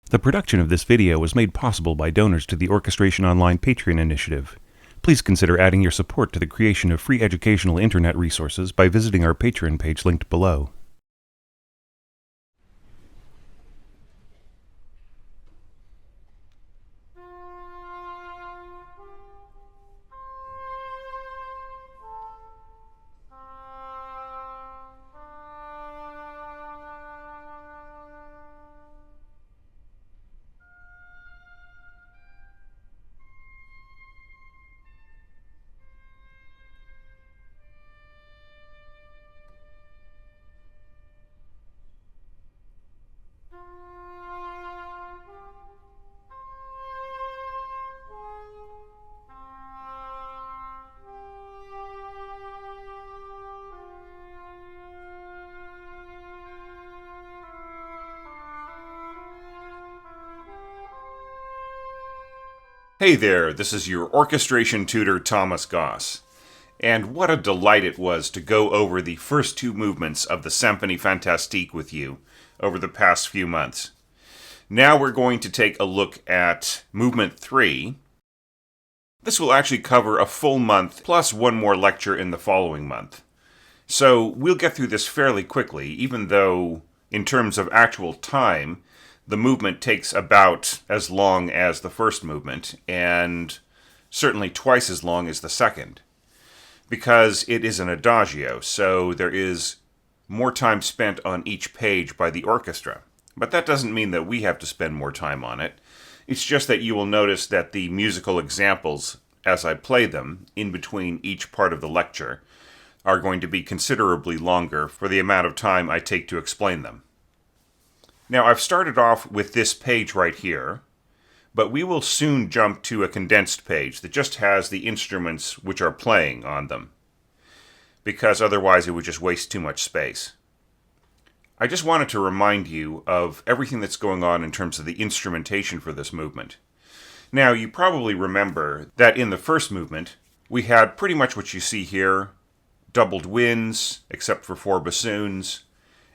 The production of this video was made possible by donors to the Orchestration Online Patreon initiative. Please consider adding your support to the creation of free educational internet resources by visiting our Patreon page linked below. Hey there, this is your orchestration tutor, Thomas Goss. And what a delight it was to go over the first two movements of the Symphonie Fantastique with you over the past few months. Now we're going to take a look at movement 3. This will actually cover a full month, plus one more lecture in the following month. So we'll get through this fairly quickly, even though, in terms of actual time, the movement takes about as long as the first movement, and certainly twice as long as the second, because it is an adagio, so there is more time spent on each page by the orchestra. But that doesn't mean that we have to spend more time on it. It's just that you will notice that the musical examples, as I play them, in between each part of the lecture, are going to be considerably longer for the amount of time I take to explain them. Now, I've started off with this page right here, but we will soon jump to a condensed page that just has the instruments which are playing on them, because otherwise it would just waste too much space. I just wanted to remind you of everything that's going on in terms of the instrumentation for this movement. Now, you probably remember that in the first movement, we had pretty much what you see here, doubled winds, except for 4 bassoons,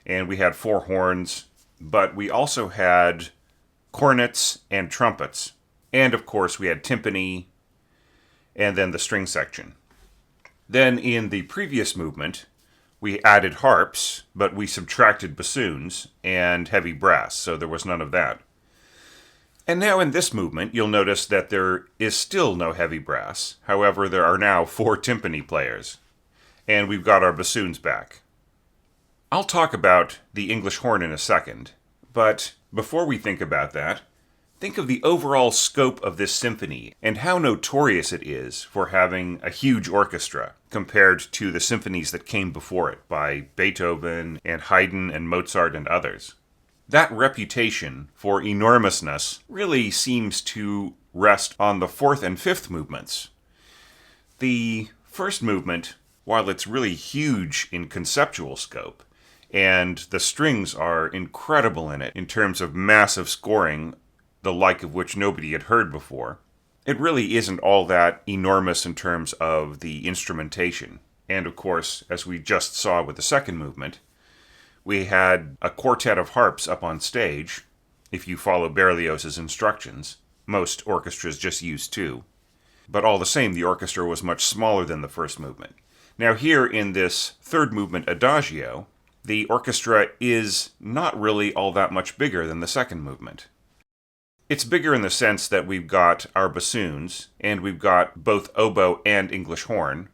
and we had 4 horns, but we also had cornets and trumpets. And of course we had timpani, and then the string section. Then in the previous movement, we added harps, but we subtracted bassoons and heavy brass, so there was none of that. And now in this movement, you'll notice that there is still no heavy brass. However, there are now 4 timpani players, and we've got our bassoons back. I'll talk about the English horn in a second, but before we think about that, think of the overall scope of this symphony and how notorious it is for having a huge orchestra compared to the symphonies that came before it by Beethoven and Haydn and Mozart and others. That reputation for enormousness really seems to rest on the 4th and 5th movements. The first movement, while it's really huge in conceptual scope, and the strings are incredible in it in terms of massive scoring, the like of which nobody had heard before, it really isn't all that enormous in terms of the instrumentation. And of course, as we just saw with the second movement, we had a quartet of harps up on stage, if you follow Berlioz's instructions. Most orchestras just use 2. But all the same, the orchestra was much smaller than the first movement. Now here in this third movement adagio, the orchestra is not really all that much bigger than the second movement. It's bigger in the sense that we've got our bassoons, and we've got both oboe and English horn.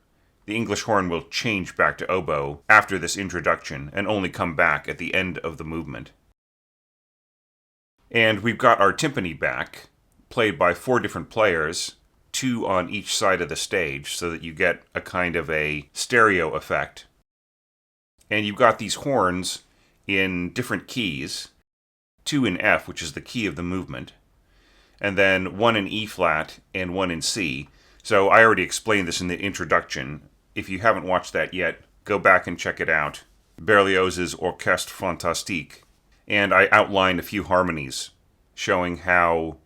The English horn will change back to oboe after this introduction, and only come back at the end of the movement. And we've got our timpani back, played by 4 different players, 2 on each side of the stage, so that you get a kind of a stereo effect. And you've got these horns in different keys, 2 in F, which is the key of the movement, and then 1 in E flat and 1 in C. So I already explained this in the introduction. If you haven't watched that yet, go back and check it out. Berlioz's Orchestre Fantastique. And I outlined a few harmonies showing how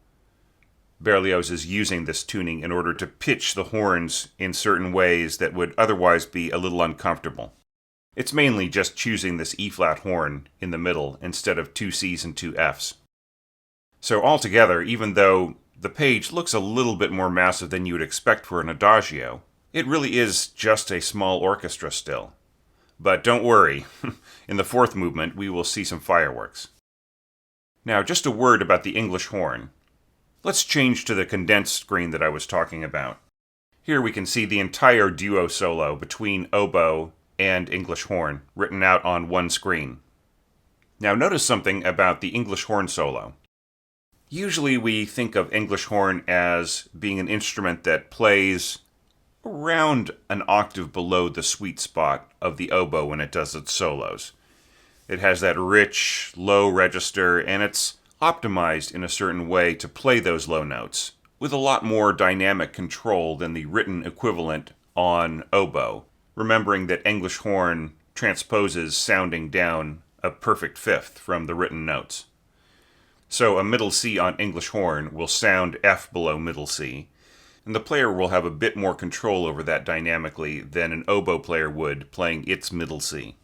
Berlioz is using this tuning in order to pitch the horns in certain ways that would otherwise be a little uncomfortable. It's mainly just choosing this E-flat horn in the middle instead of 2 Cs and 2 Fs. So altogether, even though the page looks a little bit more massive than you would expect for an adagio, it really is just a small orchestra still. But don't worry, in the fourth movement we will see some fireworks. Now, just a word about the English horn. Let's change to the condensed screen that I was talking about. Here we can see the entire duo solo between oboe and English horn, written out on one screen. Now notice something about the English horn solo. Usually we think of English horn as being an instrument that plays around an octave below the sweet spot of the oboe when it does its solos. It has that rich, low register, and it's optimized in a certain way to play those low notes, with a lot more dynamic control than the written equivalent on oboe, remembering that English horn transposes sounding down a perfect fifth from the written notes. So a middle C on English horn will sound F below middle C, and the player will have a bit more control over that dynamically than an oboe player would playing its middle C.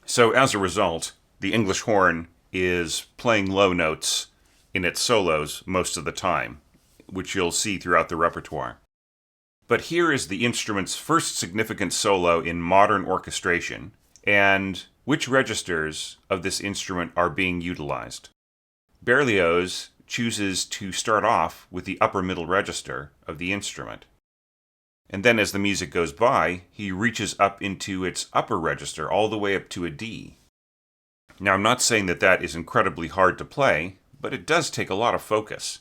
So as a result, the English horn is playing low notes in its solos most of the time, which you'll see throughout the repertoire. But here is the instrument's first significant solo in modern orchestration, and which registers of this instrument are being utilized. Berlioz chooses to start off with the upper middle register of the instrument. And then as the music goes by, he reaches up into its upper register all the way up to a D. Now, I'm not saying that that is incredibly hard to play, but it does take a lot of focus.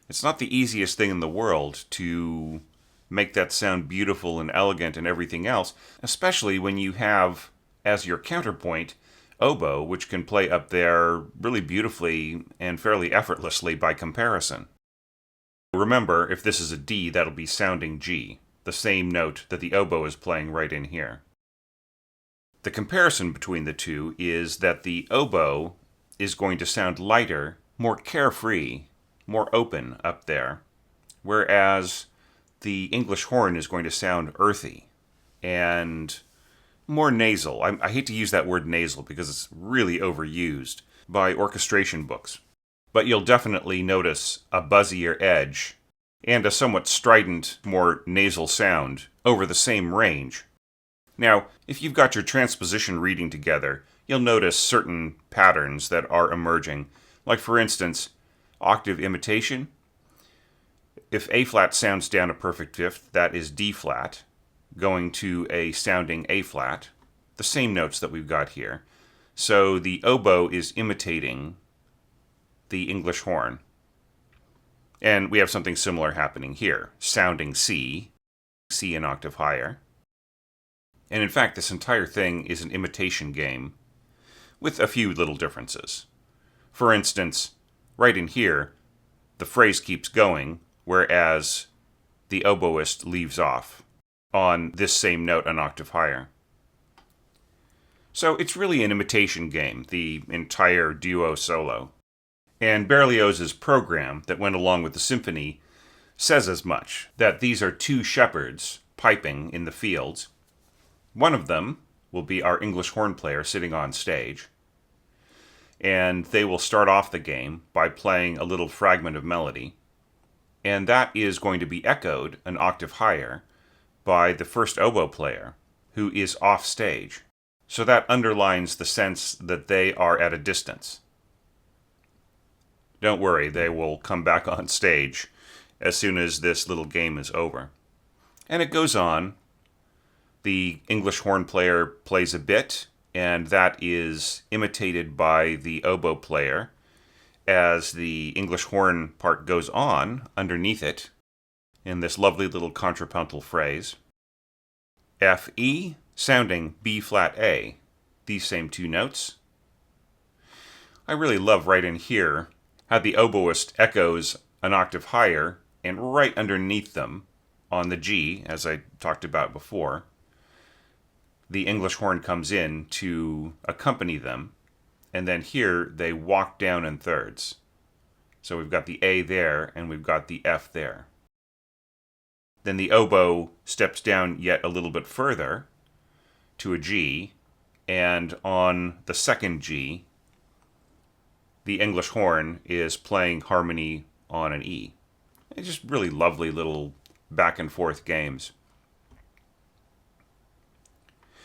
It's not the easiest thing in the world to make that sound beautiful and elegant and everything else, especially when you have, as your counterpoint, oboe, which can play up there really beautifully and fairly effortlessly by comparison. Remember, if this is a D, that'll be sounding G, the same note that the oboe is playing right in here. The comparison between the two is that the oboe is going to sound lighter, more carefree, more open up there, whereas the English horn is going to sound earthy and more nasal. I hate to use that word nasal because it's really overused by orchestration books. But you'll definitely notice a buzzier edge and a somewhat strident, more nasal sound over the same range. Now, if you've got your transposition reading together, you'll notice certain patterns that are emerging. Like, for instance, Octave Imitation. If A-flat sounds down a perfect fifth, that is D-flat, going to a sounding A-flat, the same notes that we've got here. So the oboe is imitating the English horn. And we have something similar happening here, sounding C, C an octave higher. And in fact, this entire thing is an imitation game, with a few little differences. For instance, right in here, the phrase keeps going, whereas the oboist leaves off on this same note an octave higher. So it's really an imitation game, the entire duo solo. And Berlioz's program that went along with the symphony says as much, that these are two shepherds piping in the fields. One of them will be our English horn player sitting on stage, and they will start off the game by playing a little fragment of melody, and that is going to be echoed an octave higher by the first oboe player, who is off stage. So that underlines the sense that they are at a distance. Don't worry, they will come back on stage as soon as this little game is over. And it goes on. The English horn player plays a bit, and that is imitated by the oboe player as the English horn part goes on underneath it in this lovely little contrapuntal phrase. F, E, sounding B flat A, these same two notes. I really love right in here how the oboist echoes an octave higher, and right underneath them, on the G, as I talked about before, the English horn comes in to accompany them, and then here they walk down in thirds. So we've got the A there, and we've got the F there. Then the oboe steps down yet a little bit further to a G, and on the second G, the English horn is playing harmony on an E. It's just really lovely little back and forth games.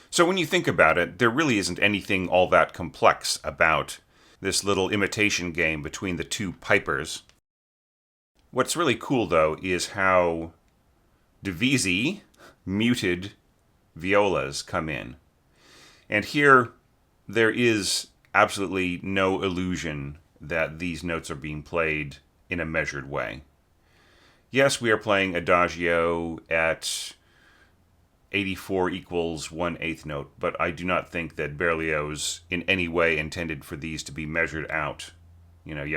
So when you think about it, there really isn't anything all that complex about this little imitation game between the two pipers. What's really cool, though, is how divisi, muted violas come in. And here, there is absolutely no illusion that these notes are being played in a measured way. Yes, we are playing adagio at 84 equals 1/8 note, but I do not think that Berlioz in any way intended for these to be measured out. You know, he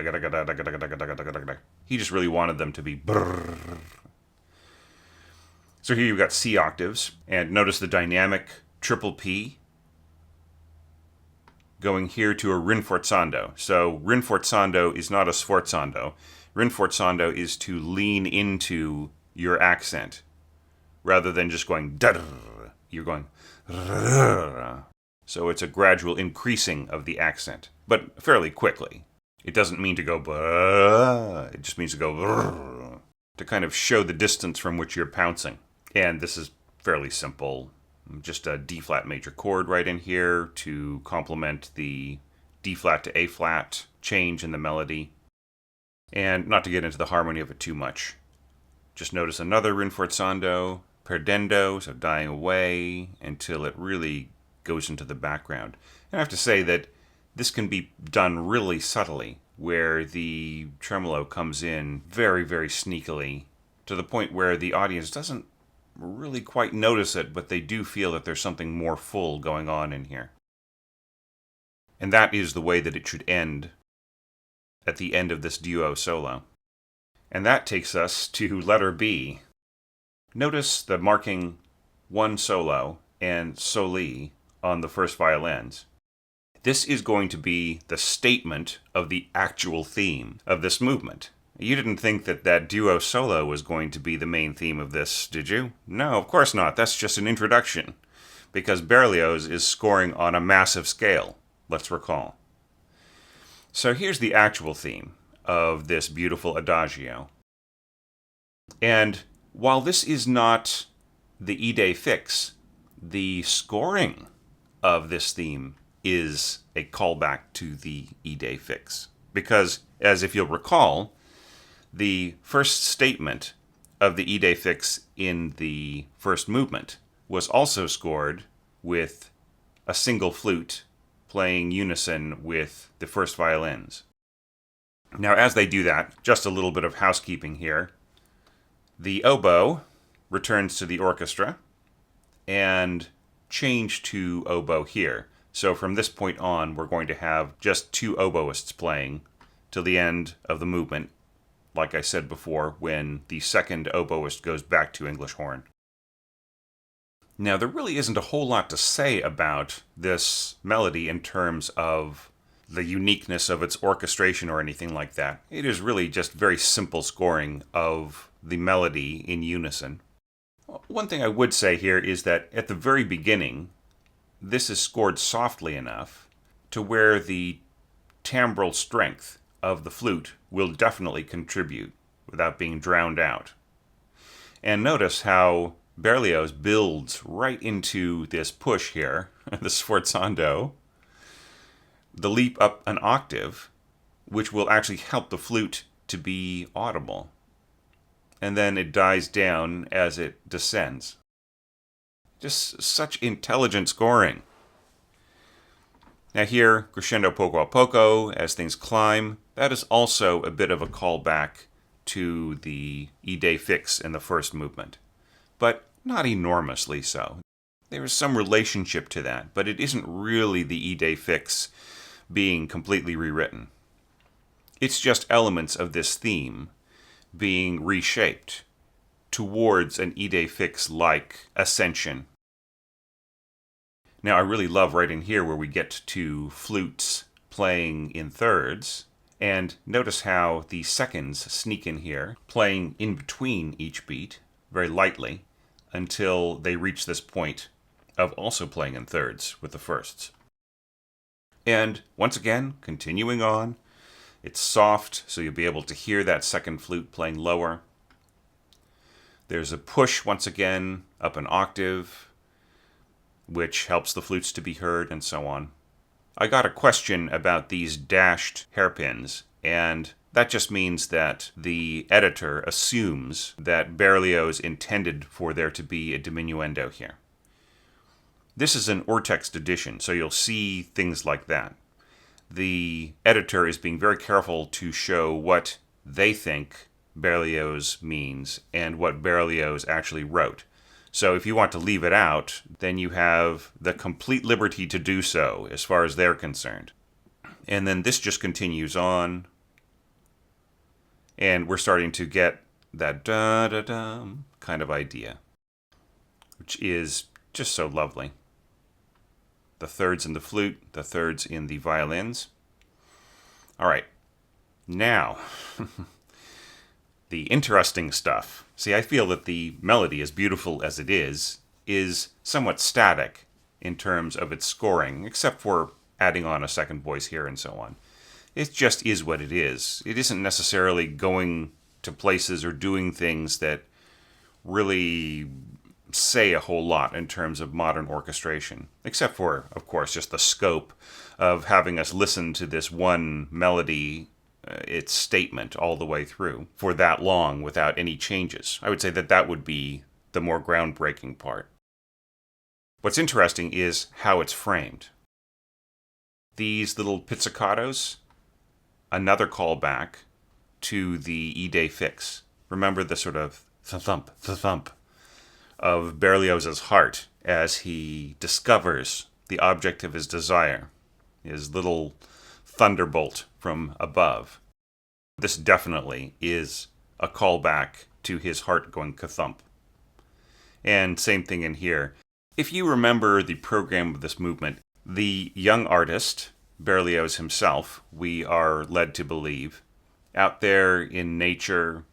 just really wanted them to be brrr. So here you've got C octaves, and notice the dynamic triple P going here to a rinforzando. So rinforzando is not a sforzando. Rinforzando is to lean into your accent. Rather than just going da-da, you're going da-da. So it's a gradual increasing of the accent, but fairly quickly. It doesn't mean to go ba, it just means to go brrr, to kind of show the distance from which you're pouncing. And this is fairly simple. Just a D-flat major chord right in here to complement the D-flat to A-flat change in the melody. And not to get into the harmony of it too much. Just notice another rinforzando, perdendo, so dying away until it really goes into the background. And I have to say that this can be done really subtly, where the tremolo comes in very, very sneakily, to the point where the audience doesn't really quite notice it, but they do feel that there's something more full going on in here. And that is the way that it should end at the end of this duo solo. And that takes us to letter B. Notice the marking 1 solo and soli on the first violins. This is going to be the statement of the actual theme of this movement. You didn't think that that duo solo was going to be the main theme of this, did you? No, of course not. That's just an introduction. Because Berlioz is scoring on a massive scale, let's recall. So here's the actual theme of this beautiful adagio. And while this is not the Idée fixe, the scoring of this theme is a callback to the Idée fixe. Because, as if you'll recall, the first statement of the Idée fixe in the first movement was also scored with a single flute playing unison with the first violins. Now, as they do that, just a little bit of housekeeping here. The oboe returns to the orchestra and change to oboe here. So from this point on, we're going to have just 2 oboists playing till the end of the movement, like I said before, when the second oboist goes back to English horn. Now, there really isn't a whole lot to say about this melody in terms of the uniqueness of its orchestration or anything like that. It is really just very simple scoring of the melody in unison. One thing I would say here is that at the very beginning, this is scored softly enough to where the timbral strength of the flute will definitely contribute without being drowned out. And notice how Berlioz builds right into this push here, the sforzando, the leap up an octave, which will actually help the flute to be audible. And then it dies down as it descends. Just such intelligent scoring. Now here, crescendo poco a poco, as things climb, that is also a bit of a callback to the Idée fixe in the first movement. But not enormously so. There is some relationship to that, but it isn't really the Idée fixe being completely rewritten. It's just elements of this theme being reshaped towards an Idée fixe-like ascension. Now, I really love right in here where we get to flutes playing in thirds, and notice how the seconds sneak in here, playing in between each beat, very lightly, until they reach this point of also playing in thirds with the firsts. And once again, continuing on, It's soft, so you'll be able to hear that second flute playing lower. There's a push, once again, up an octave, which helps the flutes to be heard, and so on. I got a question about these dashed hairpins, and that just means that the editor assumes that Berlioz intended for there to be a diminuendo here. This is an Ortext edition, so you'll see things like that. The editor is being very careful to show what they think Berlioz means and what Berlioz actually wrote. So if you want to leave it out, then you have the complete liberty to do so as far as they're concerned. And then this just continues on. And we're starting to get that da-da-dum kind of idea, which is just so lovely. The thirds in the flute, the thirds in the violins. All right, now, the interesting stuff. See, I feel that the melody, as beautiful as it is somewhat static in terms of its scoring, except for adding on a second voice here and so on. It just is what it is. It isn't necessarily going to places or doing things that really say a whole lot in terms of modern orchestration, except for, of course, just the scope of having us listen to this one melody, its statement all the way through, for that long without any changes. I would say that that would be the more groundbreaking part. What's interesting is how it's framed. These little pizzicatos, another callback to the E-Day fix. Remember the sort of thump, thump of Berlioz's heart as he discovers the object of his desire, his little thunderbolt from above. This definitely is a callback to his heart going ka-thump. And same thing in here. If you remember the program of this movement, the young artist, Berlioz himself, we are led to believe, out there in nature,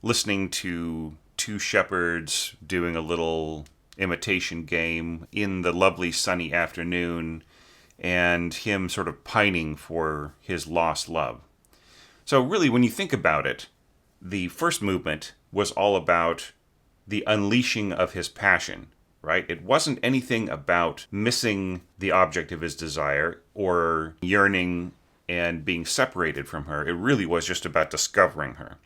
listening to two shepherds doing a little imitation game in the lovely sunny afternoon, and him sort of pining for his lost love. So really, when you think about it, the first movement was all about the unleashing of his passion, right? It wasn't anything about missing the object of his desire or yearning and being separated from her. It really was just about discovering her.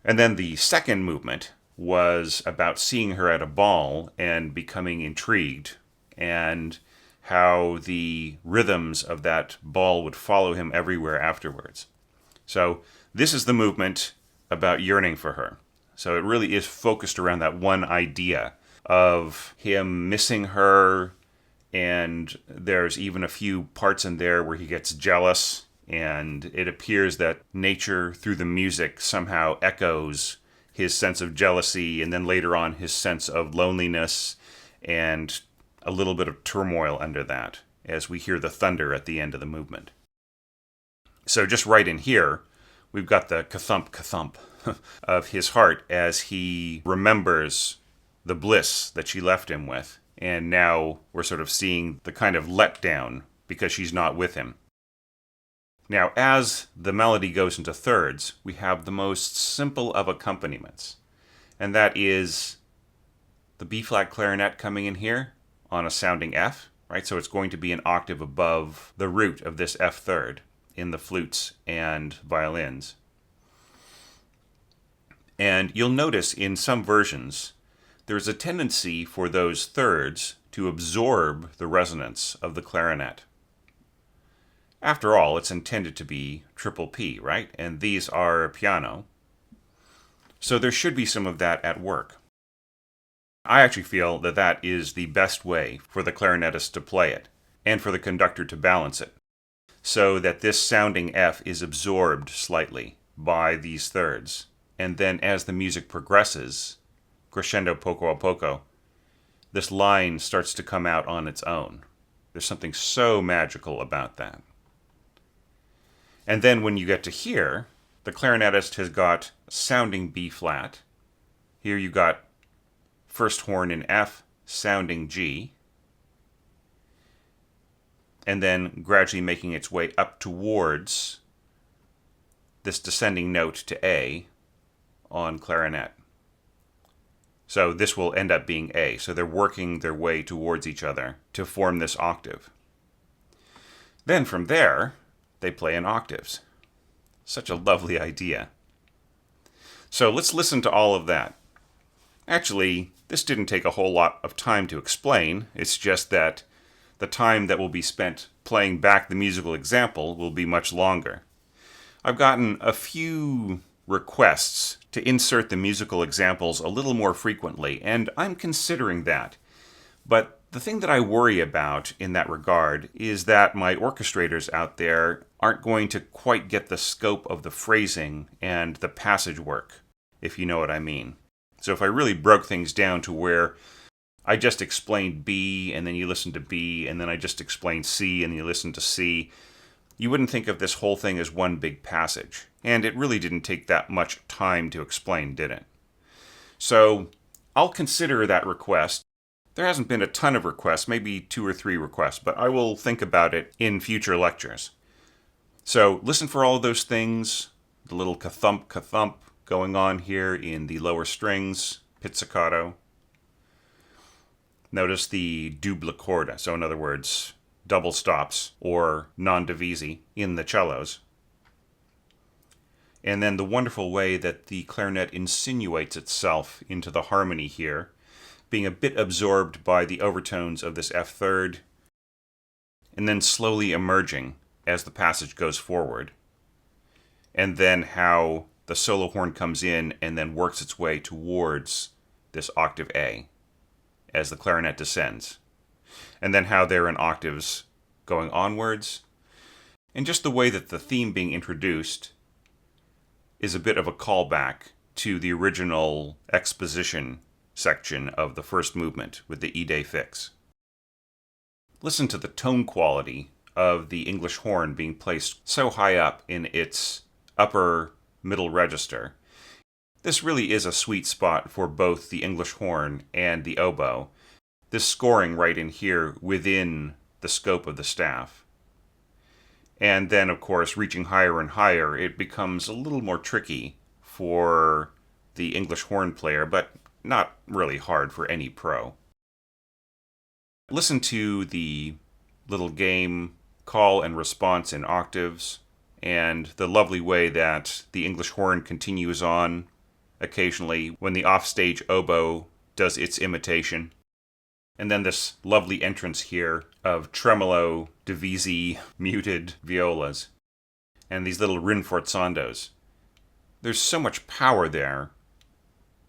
And then the second movement was about seeing her at a ball and becoming intrigued, and how the rhythms of that ball would follow him everywhere afterwards. So this is the movement about yearning for her. So it really is focused around that one idea of him missing her, and there's even a few parts in there where he gets jealous, and it appears that nature through the music somehow echoes his sense of jealousy, and then later on his sense of loneliness, and a little bit of turmoil under that as we hear the thunder at the end of the movement. So just right in here, we've got the ka-thump, ka-thump of his heart as he remembers the bliss that she left him with. And now we're sort of seeing the kind of letdown because she's not with him. Now, as the melody goes into thirds, we have the most simple of accompaniments. And that is the B-flat clarinet coming in here on a sounding F, right? So it's going to be an octave above the root of this F third in the flutes and violins. And you'll notice in some versions, there's a tendency for those thirds to absorb the resonance of the clarinet. After all, it's intended to be triple P, right? And these are piano. So there should be some of that at work. I actually feel that that is the best way for the clarinetist to play it, and for the conductor to balance it, so that this sounding F is absorbed slightly by these thirds. And then as the music progresses, crescendo poco a poco, this line starts to come out on its own. There's something so magical about that. And then when you get to here, the clarinetist has got sounding B flat. Here you got first horn in F, sounding G, and then gradually making its way up towards this descending note to A on clarinet. So this will end up being A. So they're working their way towards each other to form this octave. Then from there, they play in octaves. Such a lovely idea. So let's listen to all of that. Actually, this didn't take a whole lot of time to explain. It's just that the time that will be spent playing back the musical example will be much longer. I've gotten a few requests to insert the musical examples a little more frequently, and I'm considering that. But the thing that I worry about in that regard is that my orchestrators out there aren't going to quite get the scope of the phrasing and the passage work, if you know what I mean. So if I really broke things down to where I just explained B, and then you listen to B, and then I just explained C, and you listen to C, you wouldn't think of this whole thing as one big passage. And it really didn't take that much time to explain, did it? So I'll consider that request. There hasn't been a ton of requests, maybe 2 or 3 requests, but I will think about it in future lectures. So listen for all of those things, the little ka-thump going on here in the lower strings, pizzicato. Notice the double corda, so in other words, double stops or non-divisi in the cellos. And then the wonderful way that the clarinet insinuates itself into the harmony here, being a bit absorbed by the overtones of this F third, and then slowly emerging as the passage goes forward. And then how the solo horn comes in and then works its way towards this octave A as the clarinet descends. And then how they're in octaves going onwards. And just the way that the theme being introduced is a bit of a callback to the original exposition section of the first movement with the E-day fix. Listen to the tone quality of the English horn being placed so high up in its upper middle register. This really is a sweet spot for both the English horn and the oboe. This scoring right in here within the scope of the staff. And then, of course, reaching higher and higher, it becomes a little more tricky for the English horn player, but not really hard for any pro. Listen to the little game call and response in octaves, and the lovely way that the English horn continues on occasionally when the offstage oboe does its imitation. And then this lovely entrance here of tremolo, divisi, muted violas, and these little rinforzandos. There's so much power there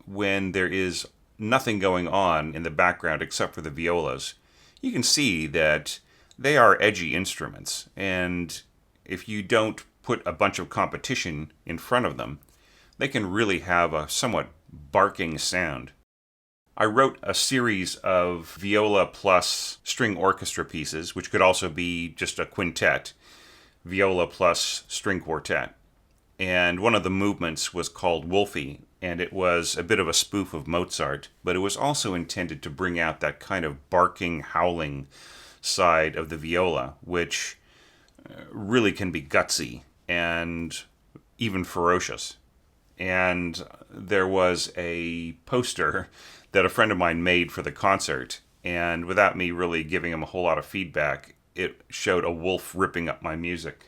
when there is nothing going on in the background except for the violas. You can see that they are edgy instruments, and if you don't put a bunch of competition in front of them, they can really have a somewhat barking sound. I wrote a series of viola plus string orchestra pieces, which could also be just a quintet, viola plus string quartet. And one of the movements was called Wolfie, and it was a bit of a spoof of Mozart, but it was also intended to bring out that kind of barking, howling side of the viola, which really can be gutsy and even ferocious. And there was a poster that a friend of mine made for the concert, and without me really giving him a whole lot of feedback, it showed a wolf ripping up my music,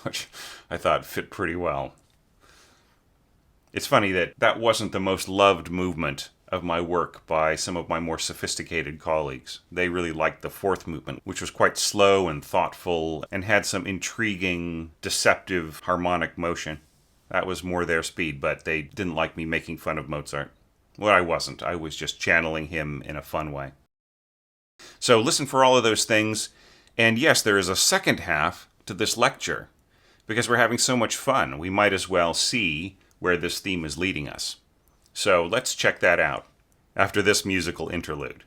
which I thought fit pretty well. It's funny that that wasn't the most loved movement of my work by some of my more sophisticated colleagues. They really liked the fourth movement, which was quite slow and thoughtful and had some intriguing, deceptive harmonic motion. That was more their speed, but they didn't like me making fun of Mozart. Well, I wasn't. I was just channeling him in a fun way. So listen for all of those things. And yes, there is a second half to this lecture. Because we're having so much fun, we might as well see where this theme is leading us. So let's check that out after this musical interlude.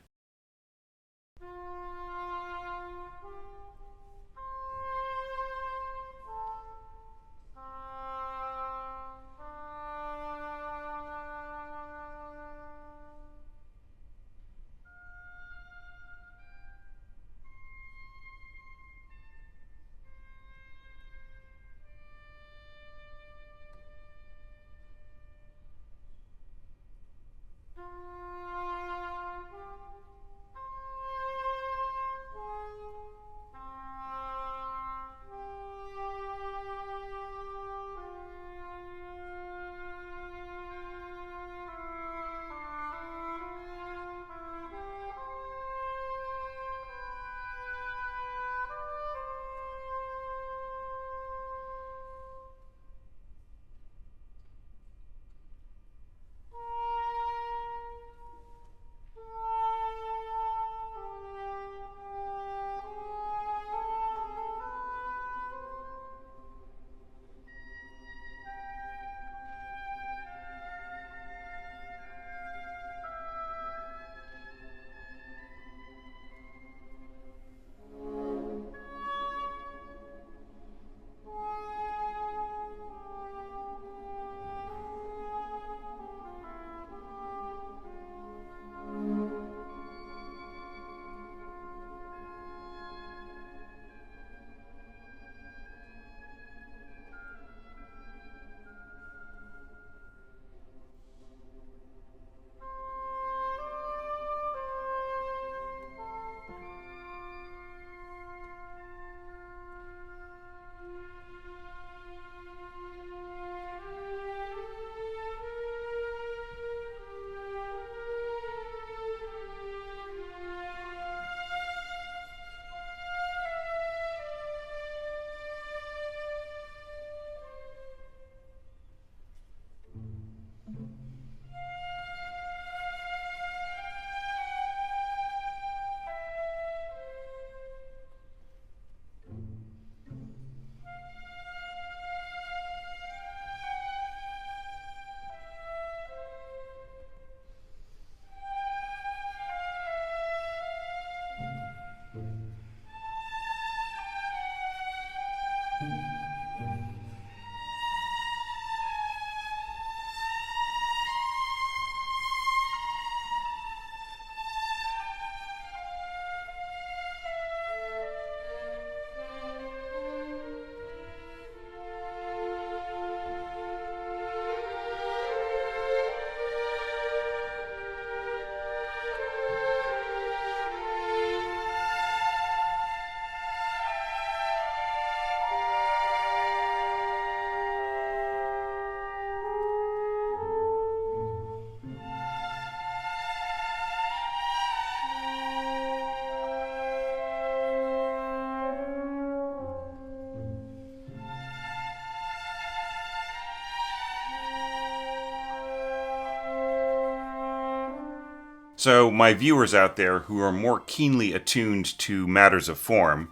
So my viewers out there who are more keenly attuned to matters of form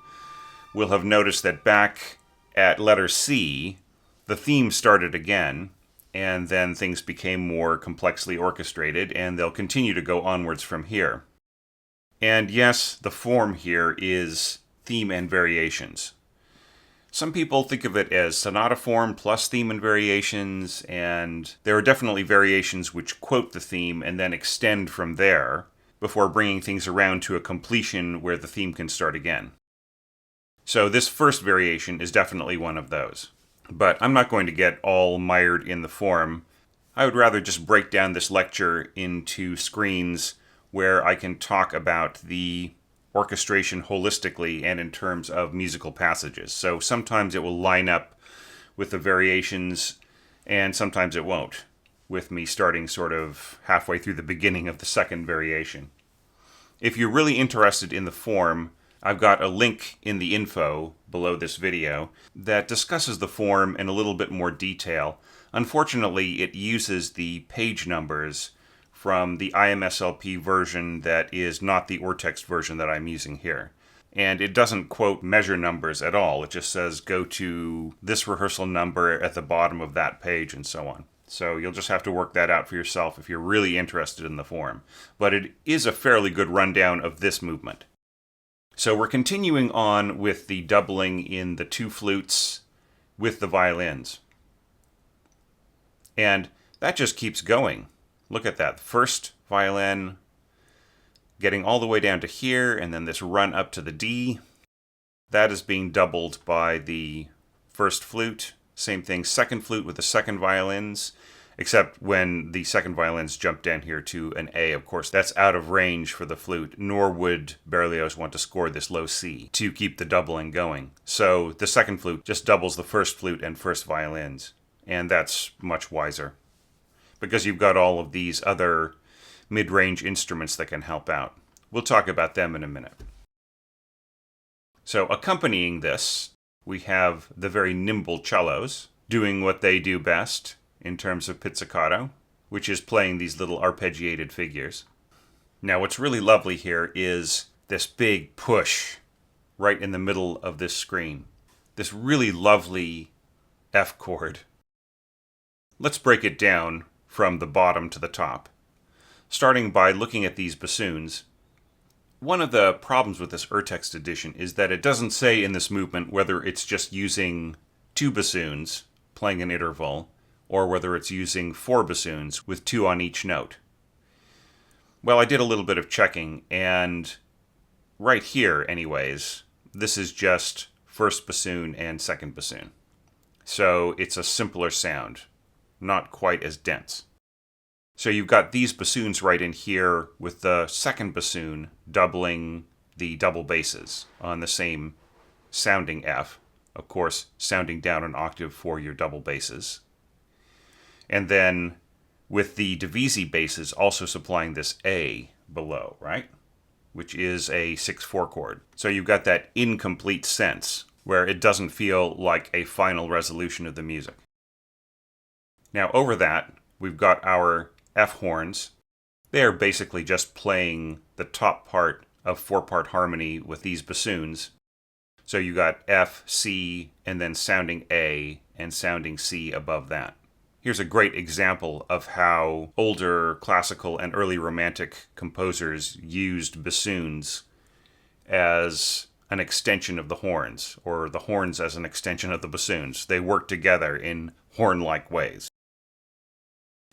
will have noticed that back at letter C, the theme started again, and then things became more complexly orchestrated, and they'll continue to go onwards from here. And yes, the form here is theme and variations. Some people think of it as sonata form plus theme and variations, and there are definitely variations which quote the theme and then extend from there before bringing things around to a completion where the theme can start again. So this first variation is definitely one of those. But I'm not going to get all mired in the form. I would rather just break down this lecture into screens where I can talk about the orchestration holistically and in terms of musical passages. So sometimes it will line up with the variations, and sometimes it won't, with me starting sort of halfway through the beginning of the second variation. If you're really interested in the form, I've got a link in the info below this video that discusses the form in a little bit more detail. Unfortunately, it uses the page numbers from the IMSLP version that is not the Ortext version that I'm using here. And it doesn't quote measure numbers at all. It just says go to this rehearsal number at the bottom of that page and so on. So you'll just have to work that out for yourself if you're really interested in the form. But it is a fairly good rundown of this movement. So we're continuing on with the doubling in the two flutes with the violins. And that just keeps going. Look at that. First violin getting all the way down to here, and then this run up to the D. That is being doubled by the first flute. Same thing, second flute with the second violins, except when the second violins jump down here to an A. Of course, that's out of range for the flute, nor would Berlioz want to score this low C to keep the doubling going. So the second flute just doubles the first flute and first violins, and that's much wiser, because you've got all of these other mid-range instruments that can help out. We'll talk about them in a minute. So accompanying this, we have the very nimble cellos doing what they do best in terms of pizzicato, which is playing these little arpeggiated figures. Now what's really lovely here is this big push right in the middle of this screen. This really lovely F chord. Let's break it down from the bottom to the top, starting by looking at these bassoons. One of the problems with this Urtext edition is that it doesn't say in this movement whether it's just using two bassoons playing an interval, or whether it's using four bassoons with two on each note. Well, I did a little bit of checking, and right here, anyways, this is just first bassoon and second bassoon. So it's a simpler sound, not quite as dense. So you've got these bassoons right in here with the second bassoon doubling the double basses on the same sounding F, of course, sounding down an octave for your double basses. And then with the divisi basses also supplying this A below, right? Which is a 6/4 chord. So you've got that incomplete sense where it doesn't feel like a final resolution of the music. Now over that, we've got our F horns. They are basically just playing the top part of four-part harmony with these bassoons. So you got F, C, and then sounding A and sounding C above that. Here's a great example of how older classical and early romantic composers used bassoons as an extension of the horns, or the horns as an extension of the bassoons. They work together in horn-like ways.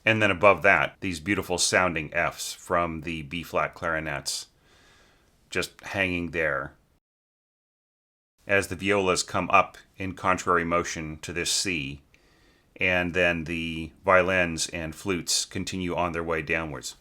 And then above that, these beautiful sounding Fs from the B-flat clarinets just hanging there as the violas come up in contrary motion to this C, and then the violins and flutes continue on their way downwards.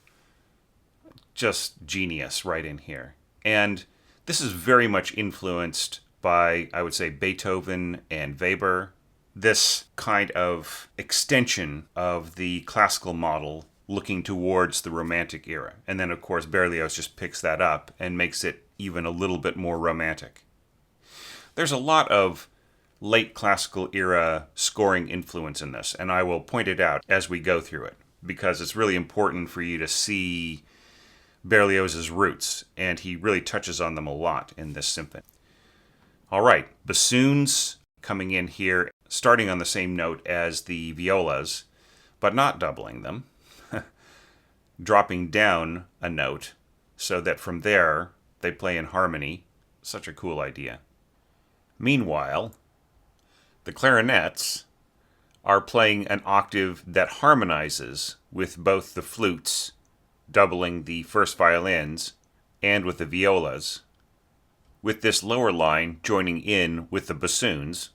Just genius right in here. And this is very much influenced by, I would say, Beethoven and Weber. This kind of extension of the classical model looking towards the Romantic era. And then, of course, Berlioz just picks that up and makes it even a little bit more romantic. There's a lot of late classical era scoring influence in this, and I will point it out as we go through it, because it's really important for you to see Berlioz's roots, and he really touches on them a lot in this symphony. All right, bassoons coming in here, starting on the same note as the violas, but not doubling them, dropping down a note so that from there they play in harmony. Such a cool idea. Meanwhile, the clarinets are playing an octave that harmonizes with both the flutes, doubling the first violins, and with the violas, with this lower line joining in with the bassoons,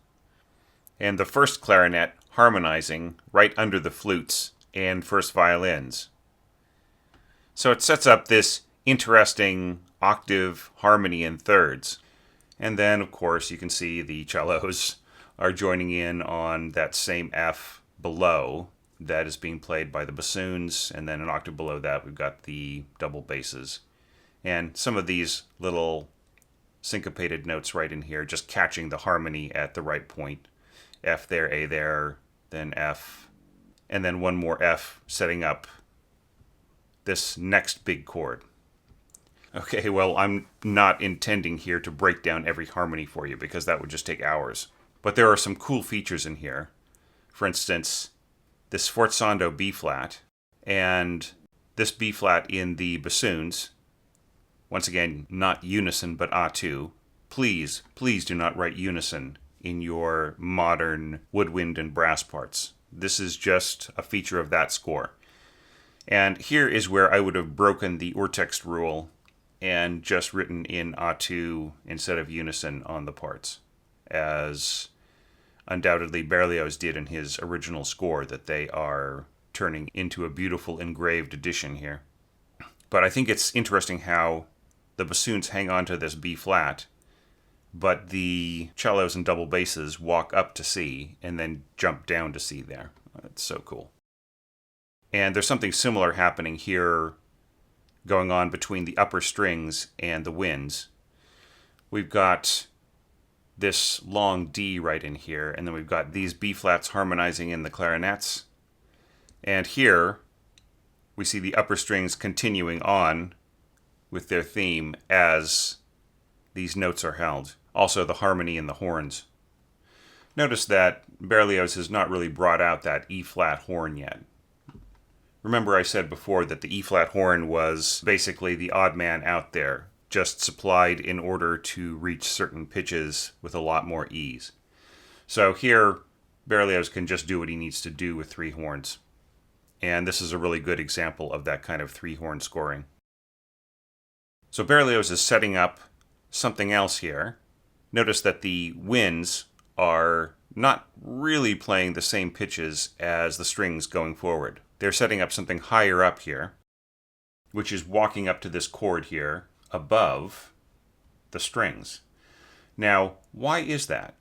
and the first clarinet harmonizing right under the flutes and first violins. So it sets up this interesting octave harmony in thirds. And then, of course, you can see the cellos are joining in on that same F below that is being played by the bassoons, and then an octave below that we've got the double basses. And some of these little syncopated notes right in here, just catching the harmony at the right point. F there, A there, then F, and then one more F, setting up this next big chord. Okay, well, I'm not intending here to break down every harmony for you because that would just take hours. But there are some cool features in here. For instance, this sforzando B flat and this B flat in the bassoons. Once again, not unison, but A2. Please do not write unison in your modern woodwind and brass parts. This is just a feature of that score. And here is where I would have broken the urtext rule and just written in A2 instead of unison on the parts, as undoubtedly Berlioz did in his original score that they are turning into a beautiful engraved edition here. But I think it's interesting how the bassoons hang on to this B flat, but the cellos and double basses walk up to C and then jump down to C there. It's so cool. And there's something similar happening here going on between the upper strings and the winds. We've got this long D right in here, and then we've got these B flats harmonizing in the clarinets. And here we see the upper strings continuing on with their theme as these notes are held. Also the harmony in the horns. Notice that Berlioz has not really brought out that E-flat horn yet. Remember I said before that the E-flat horn was basically the odd man out there, just supplied in order to reach certain pitches with a lot more ease. So here, Berlioz can just do what he needs to do with three horns. And this is a really good example of that kind of three-horn scoring. So Berlioz is setting up something else here. Notice that the winds are not really playing the same pitches as the strings going forward. They're setting up something higher up here, which is walking up to this chord here above the strings. Now, why is that?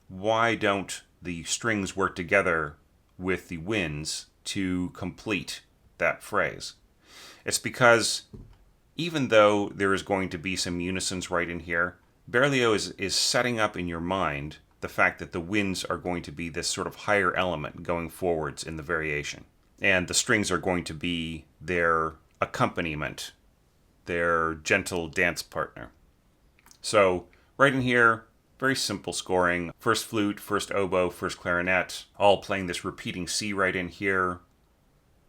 Why don't the strings work together with the winds to complete that phrase? It's because even though there is going to be some unisons right in here, Berlioz is setting up in your mind the fact that the winds are going to be this sort of higher element going forwards in the variation. And the strings are going to be their accompaniment, their gentle dance partner. So right in here, very simple scoring. First flute, first oboe, first clarinet, all playing this repeating C right in here,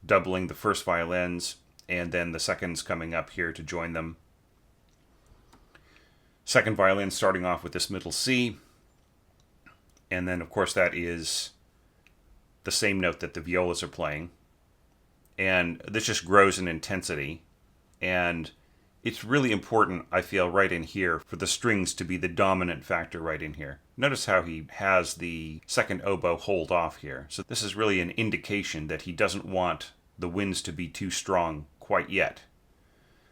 doubling the first violins, and then the seconds coming up here to join them. Second violin starting off with this middle C, and then of course that is the same note that the violas are playing. And this just grows in intensity, and it's really important, I feel, right in here for the strings to be the dominant factor right in here. Notice how he has the second oboe hold off here. So this is really an indication that he doesn't want the winds to be too strong quite yet.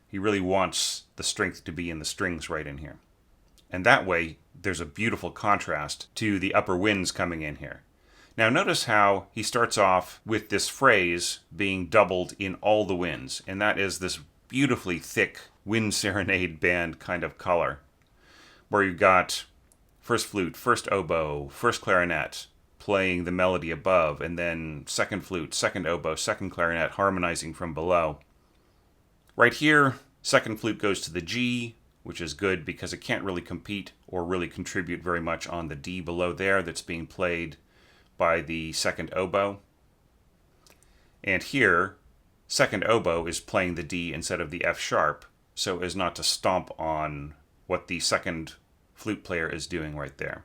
He really wants the strength to be in the strings right in here. And that way, there's a beautiful contrast to the upper winds coming in here. Now notice how he starts off with this phrase being doubled in all the winds, and that is this beautifully thick wind serenade band kind of color, where you've got first flute, first oboe, first clarinet playing the melody above, and then second flute, second oboe, second clarinet harmonizing from below. Right here, second flute goes to the G, which is good because it can't really compete or really contribute very much on the D below there that's being played by the second oboe. And here, second oboe is playing the D instead of the F sharp, so as not to stomp on what the second flute player is doing right there.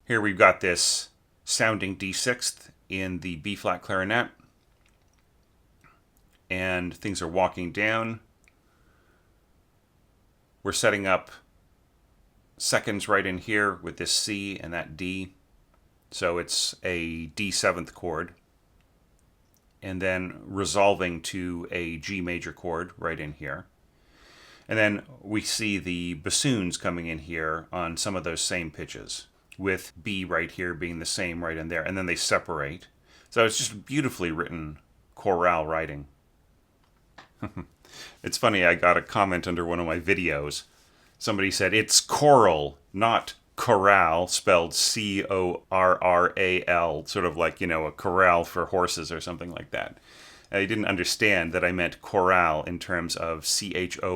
Here we've got this sounding D6th in the B flat clarinet, and things are walking down. We're setting up seconds right in here with this C and that D, so it's a D7th chord, and then resolving to a G major chord right in here. And then we see the bassoons coming in here on some of those same pitches, with B right here being the same right in there, and then they separate. So it's just beautifully written chorale writing. It's funny, I got a comment under one of my videos. Somebody said, it's choral, not chorale, spelled C-O-R-R-A-L, sort of like, a corral for horses or something like that. I didn't understand that I meant chorale in terms of C-H-O-R-A-L-E,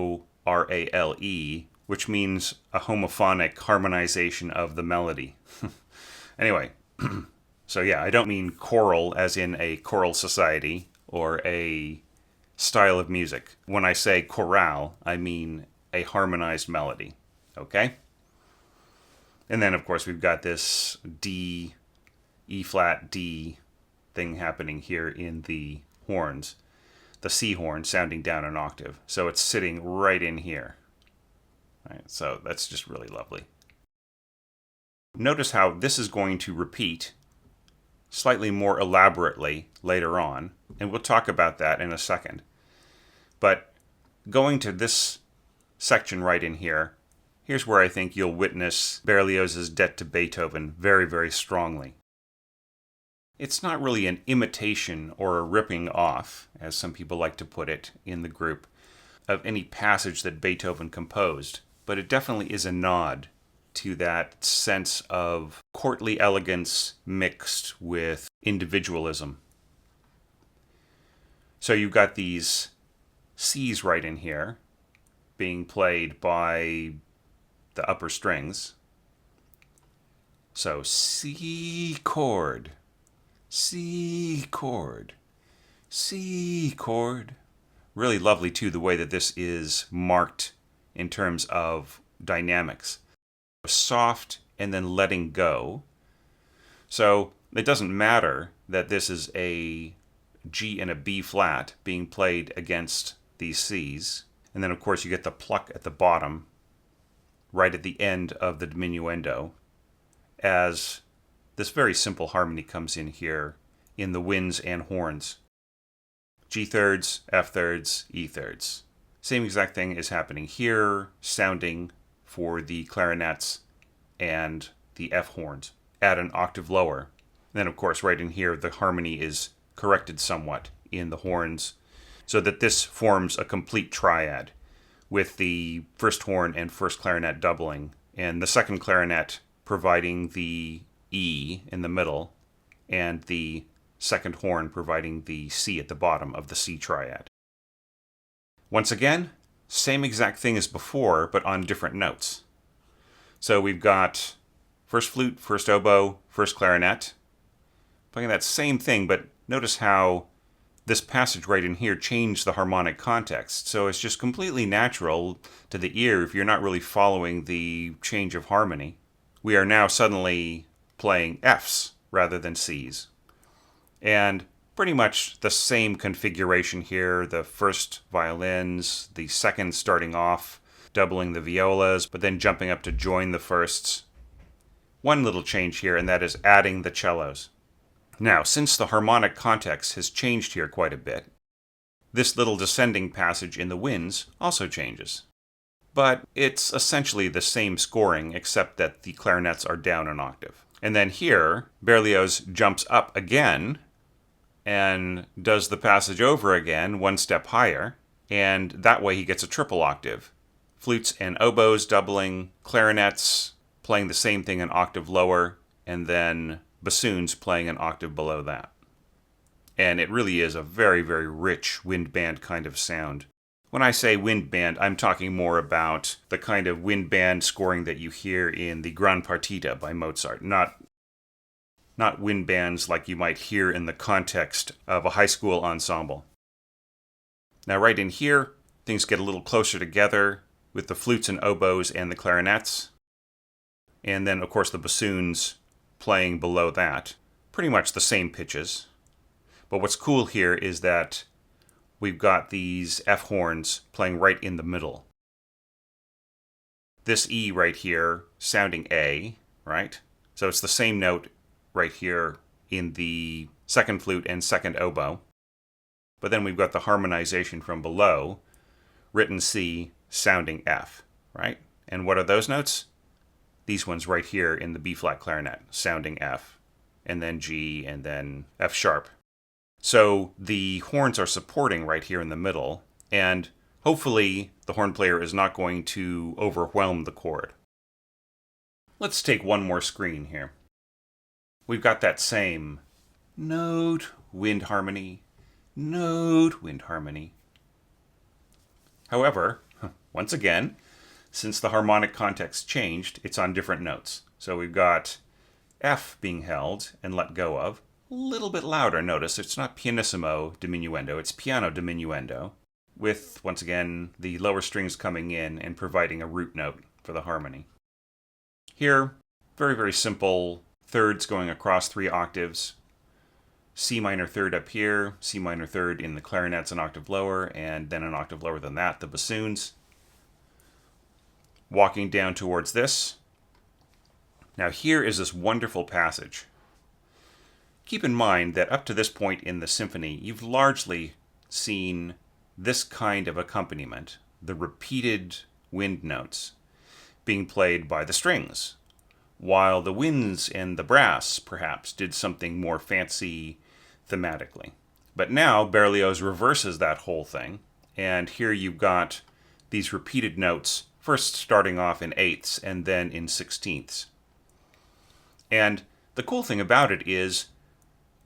which means a homophonic harmonization of the melody. Anyway, so yeah, I don't mean choral as in a choral society or a style of music. When I say chorale, I mean a harmonized melody. Okay? And then, of course, we've got this D, E flat, D thing happening here in the horns. The C horn sounding down an octave. So it's sitting right in here. Right, so that's just really lovely. Notice how this is going to repeat slightly more elaborately later on, and we'll talk about that in a second. But going to this section right in here, here's where I think you'll witness Berlioz's debt to Beethoven very, very strongly. It's not really an imitation or a ripping off, as some people like to put it in the group, of any passage that Beethoven composed, but it definitely is a nod to that sense of courtly elegance mixed with individualism. So you've got these C's right in here being played by the upper strings. So C chord, C chord, C chord. Really lovely too, the way that this is marked in terms of dynamics. Soft and then letting go. So it doesn't matter that this is a G and a B flat being played against these C's. And then of course you get the pluck at the bottom, right at the end of the diminuendo, as this very simple harmony comes in here in the winds and horns. G thirds, F thirds, E thirds. Same exact thing is happening here, sounding for the clarinets and the F horns at an octave lower. And then of course right in here the harmony is corrected somewhat in the horns so that this forms a complete triad with the first horn and first clarinet doubling and the second clarinet providing the E in the middle and the second horn providing the C at the bottom of the C triad. Once again, same exact thing as before, but on different notes. So we've got first flute, first oboe, first clarinet, playing that same thing, but notice how this passage right in here changed the harmonic context. So it's just completely natural to the ear if you're not really following the change of harmony. We are now suddenly playing Fs rather than Cs. And pretty much the same configuration here, the first violins, the second starting off, doubling the violas, but then jumping up to join the firsts. One little change here, and that is adding the cellos. Now, since the harmonic context has changed here quite a bit, this little descending passage in the winds also changes. But it's essentially the same scoring, except that the clarinets are down an octave. And then here, Berlioz jumps up again, and does the passage over again, one step higher, and that way he gets a triple octave. Flutes and oboes doubling, clarinets playing the same thing an octave lower, and then bassoons playing an octave below that. And it really is a very, very rich wind band kind of sound. When I say wind band, I'm talking more about the kind of wind band scoring that you hear in the Gran Partita by Mozart, not wind bands like you might hear in the context of a high school ensemble. Now right in here, things get a little closer together with the flutes and oboes and the clarinets. And then, of course, the bassoons playing below that. Pretty much the same pitches. But what's cool here is that we've got these F horns playing right in the middle. This E right here sounding A, right? So it's the same note right here in the second flute and second oboe. But then we've got the harmonization from below, written C, sounding F, right? And what are those notes? These ones right here in the B-flat clarinet, sounding F, and then G, and then F sharp. So the horns are supporting right here in the middle, and hopefully the horn player is not going to overwhelm the chord. Let's take one more screen here. We've got that same note, wind harmony, note, wind harmony. However, once again, since the harmonic context changed, it's on different notes. So we've got F being held and let go of. A little bit louder, notice it's not pianissimo diminuendo, it's piano diminuendo, with, once again, the lower strings coming in and providing a root note for the harmony. Here, very, very simple thirds going across 3 octaves. C minor third up here, C minor third in the clarinets an octave lower, and then an octave lower than that, the bassoons. Walking down towards this. Now here is this wonderful passage. Keep in mind that up to this point in the symphony, you've largely seen this kind of accompaniment, the repeated wind notes, being played by the strings, while the winds and the brass, perhaps, did something more fancy thematically. But now Berlioz reverses that whole thing, and here you've got these repeated notes, first starting off in eighths and then in sixteenths. And the cool thing about it is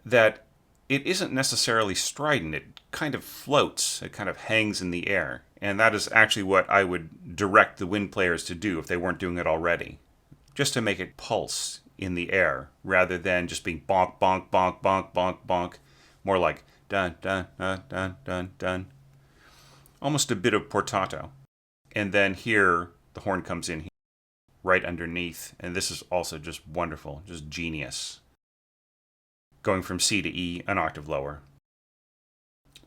that it isn't necessarily strident. It kind of floats. It kind of hangs in the air. And that is actually what I would direct the wind players to do if they weren't doing it already. Just to make it pulse in the air, rather than just being bonk, bonk, bonk, bonk, bonk, bonk. More like dun, dun, dun, dun, dun, dun. Almost a bit of portato. And then here, the horn comes in here, right underneath. And this is also just wonderful, just genius. Going from C to E, an octave lower.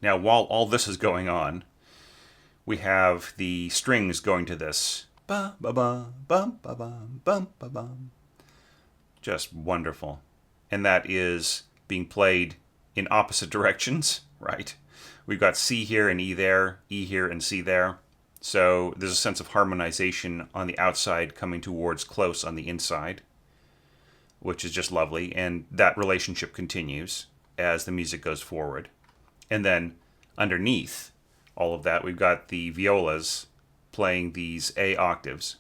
Now, while all this is going on, we have the strings going to this. Ba ba ba bum ba bum bum ba bum. Just wonderful. And that is being played in opposite directions, right? We've got C here and E there, E here and C there. So there's a sense of harmonization on the outside coming towards close on the inside, which is just lovely. And that relationship continues as the music goes forward. And then underneath all of that, we've got the violas playing these A octaves.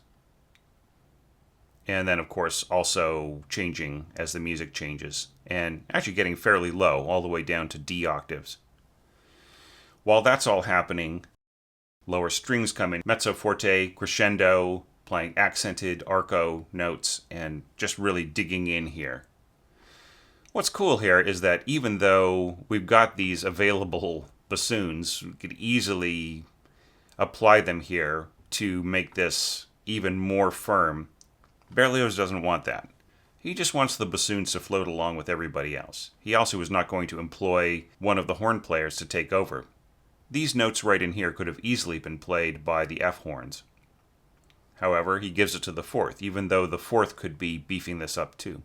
And then, of course, also changing as the music changes. And actually getting fairly low, all the way down to D octaves. While that's all happening, lower strings come in. Mezzo forte, crescendo, playing accented arco notes, and just really digging in here. What's cool here is that even though we've got these available bassoons, we could easily apply them here to make this even more firm. Berlioz doesn't want that. He just wants the bassoons to float along with everybody else. He also is not going to employ one of the horn players to take over. These notes right in here could have easily been played by the F horns. However, he gives it to the fourth, even though the fourth could be beefing this up too.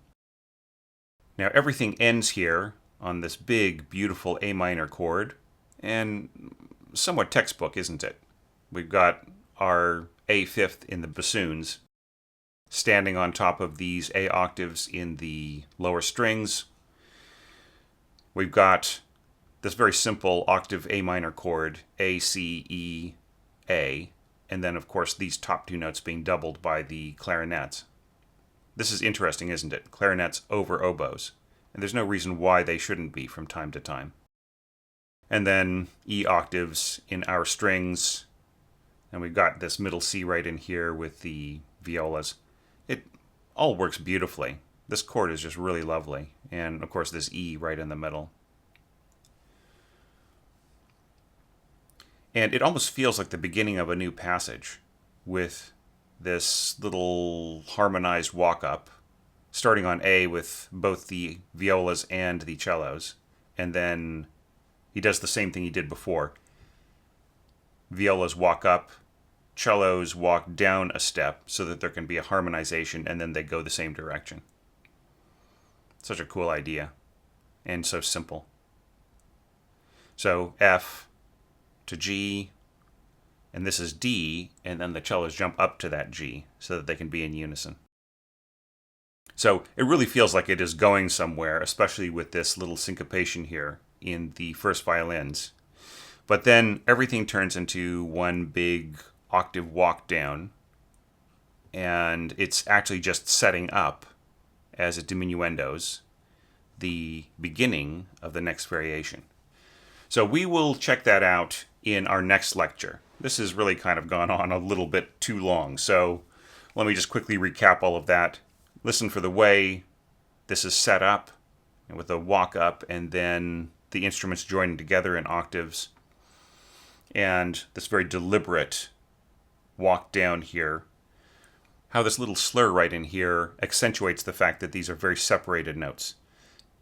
Now everything ends here on this big, beautiful A minor chord, and somewhat textbook, isn't it? We've got our A fifth in the bassoons, standing on top of these A octaves in the lower strings. We've got this very simple octave A minor chord, A, C, E, A, and then, of course, these top two notes being doubled by the clarinets. This is interesting, isn't it? Clarinets over oboes. And there's no reason why they shouldn't be from time to time. and then E octaves in our strings. And we've got this middle C right in here with the violas. It all works beautifully. This chord is just really lovely. And of course this E right in the middle. And it almost feels like the beginning of a new passage with this little harmonized walk-up, starting on A with both the violas and the cellos. And then he does the same thing he did before. Violas walk up, cellos walk down a step so that there can be a harmonization, and then they go the same direction. Such a cool idea, and so simple. So F to G, and this is D, and then the cellos jump up to that G so that they can be in unison. So it really feels like it is going somewhere, especially with this little syncopation here in the first violins. But then everything turns into one big octave walk down, and it's actually just setting up, as it diminuendos, the beginning of the next variation. So we will check that out in our next lecture. This has really kind of gone on a little bit too long, so let me just quickly recap all of that. Listen for the way this is set up with a walk up and then the instruments joining together in octaves, and this very deliberate walk down here. How this little slur right in here accentuates the fact that these are very separated notes.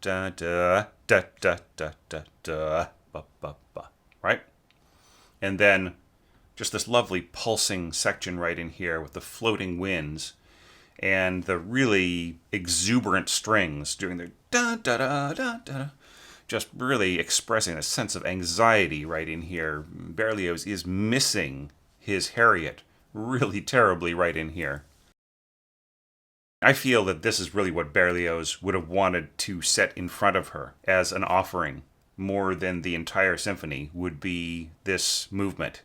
Da da da da da da da ba ba ba. Right? And then just this lovely pulsing section right in here with the floating winds and the really exuberant strings doing their da da da da da, just really expressing a sense of anxiety right in here. Berlioz is missing his Harriet really terribly right in here. I feel that this is really what Berlioz would have wanted to set in front of her as an offering, more than the entire symphony, would be this movement.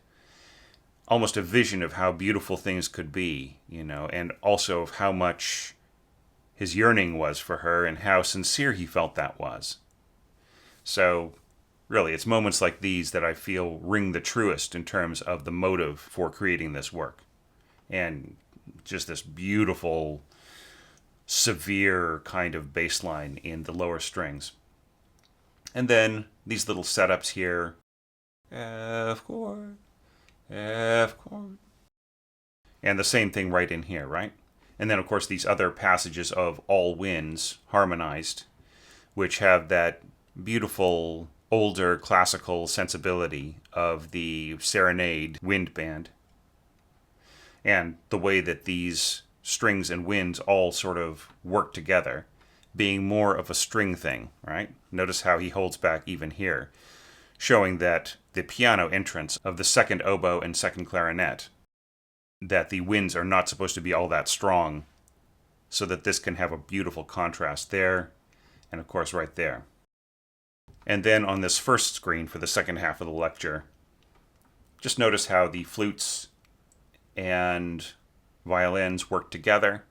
Almost a vision of how beautiful things could be, and also of how much his yearning was for her and how sincere he felt that was. So, really, it's moments like these that I feel ring the truest in terms of the motive for creating this work. And just this beautiful, severe kind of bass line in the lower strings. And then these little setups here. F chord, F chord. And the same thing right in here, right? And then, of course, these other passages of all winds harmonized, which have that beautiful, older classical sensibility of the serenade wind band. And the way that these strings and winds all sort of work together, being more of a string thing, right? Notice how he holds back even here, showing that the piano entrance of the second oboe and second clarinet, that the winds are not supposed to be all that strong, so that this can have a beautiful contrast there, and of course right there. And then on this first screen for the second half of the lecture, just notice how the flutes and violins work together,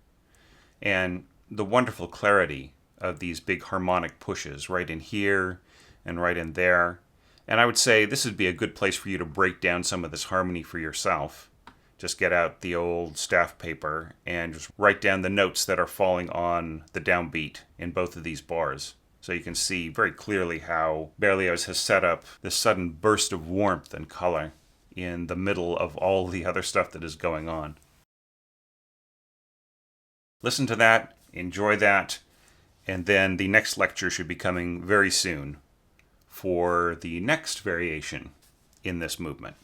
and the wonderful clarity of these big harmonic pushes right in here and right in there. And I would say this would be a good place for you to break down some of this harmony for yourself. Just get out the old staff paper and just write down the notes that are falling on the downbeat in both of these bars. So you can see very clearly how Berlioz has set up this sudden burst of warmth and color in the middle of all the other stuff that is going on. Listen to that, enjoy that, and then the next lecture should be coming very soon for the next variation in this movement.